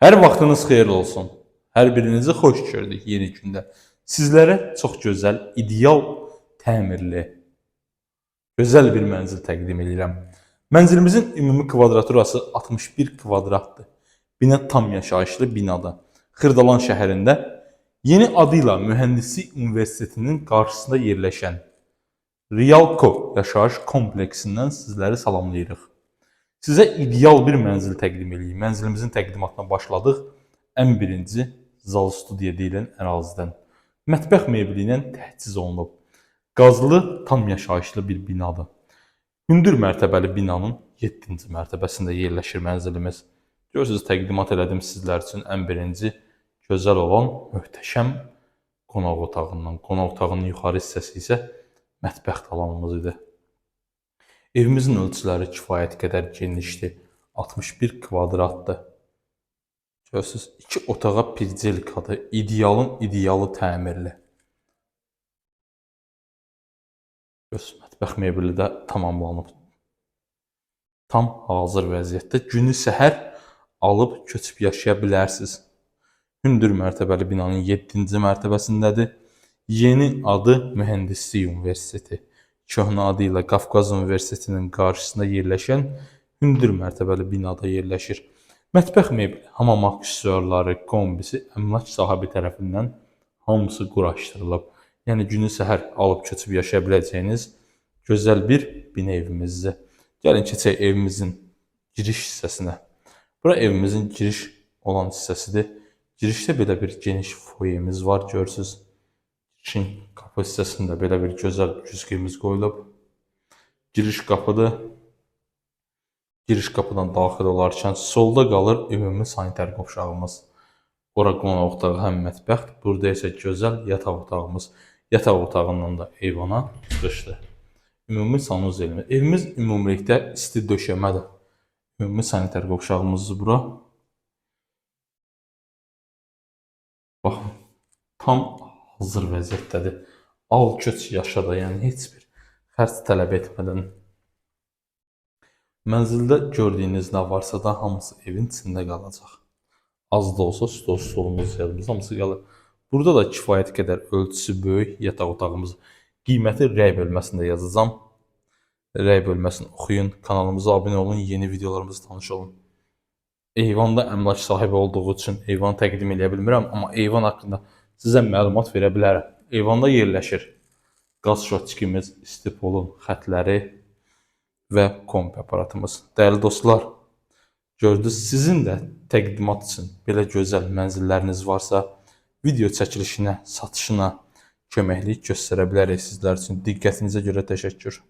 Hər vaxtınız xeyirli olsun. Hər birinizi xoş gördük yeni gündə. Sizlərə çox gözəl, ideal təmirli, gözəl bir mənzil təqdim edirəm. Mənzilimizin ümumi kvadraturası 61 kvadratdır. Bina tam yaşayışlı binadır. Xırdalan şəhərində yeni adıyla Mühəndislik Universitetinin qarşısında yerləşən Realco yaşayış kompleksindən sizləri salamlayırıq. Sizə ideal bir mənzil təqdim edirik. Mənzilimizin təqdimatına başladıq. Ən birinci zal studiya deyilən ərazidən. Mətbəx mebeli ilə təchiz olunub. Qazlı tam yaşayışlı bir binadır. Hündür mərtəbəli binanın 7-ci mərtəbəsində yerləşir mənzilimiz. Görürsünüz, təqdimat elədim sizlər üçün ən birinci gözəl olan möhtəşəm qonaq otağından. Qonaq otağının yuxarı hissəsi isə mətbəx tavanımız idi. Evimizin ölçüləri kifayət qədər genişdir. 61 kvadratdır. Görürsünüz, 2 otağa pircelkadır. İdealın idealı təmirli. Görürsünüz, mətbəx mebeli də tamamlanıb. Tam hazır vəziyyətdə. Günü səhər alıb köçüb yaşaya bilərsiniz. Hündür mərtəbəli binanın 7-ci mərtəbəsindədir. Yeni adı Mühəndislik Universiteti. Köhnə adı ilə Qafqaz Universitetinin qarşısında yerləşən hündür mərtəbəli binada yerləşir. Mətbəx mebeli, hamam aksesuarları, kombisi əmlak sahibi tərəfindən hamısı quraşdırılıb. Yəni günü səhər alıb köçüb yaşaya biləcəyiniz gözəl bir bina evimizdir. Gəlin keçək evimizin giriş hissəsinə. Bura evimizin giriş olan hissəsidir. Girişdə belə bir geniş foyemiz var, görürsünüz. Girişin qapı hissəsində belə bir gözəl güzgimiz qoyulub. Giriş qapıdır. Giriş qapıdan daxil olarkən solda qalır ümumi sanitar qovşağımız. Ora qonaq otağı həm mətbəxdir. Burada isə gözəl yataq otağımız. Yataq otağından da eyvana çıxışdır. Ümumi sanuzelimiz. Evimiz ümumilikdə isti döşəmədir. Ümumi sanitar qovşağımızdır bura. Baxın, tam hazır vəziyyətdədir. Al köç yaşada, yəni heç bir xərc tələb etmədən. Mənzildə gördüyünüz nə varsa da hamısı evin içində qalacaq. Az da olsa stol stolumuz yazımız hamısı qalır. Burada da kifayət qədər ölçüsü böyük yataq otağımız. Qiyməti rəy bölməsində yazacağam. Rəy bölməsini oxuyun. Kanalımıza abunə olun. Yeni videolarımızı tanış olun. Eyvanda əmlak sahibi olduğu üçün eyvanı təqdim edə bilmirəm, amma eyvan haqqında sizə məlumat verə bilərəm. Eyvanda yerləşir qaz şotkimiz, istipolun xətləri və kombi aparatımız. Dəyərli dostlar, gördünüz, sizin də təqdimat üçün belə gözəl mənzilləriniz varsa, video çəkilişinə, satışına köməklik göstərə bilərik sizlər üçün. Diqqətinizə görə təşəkkür.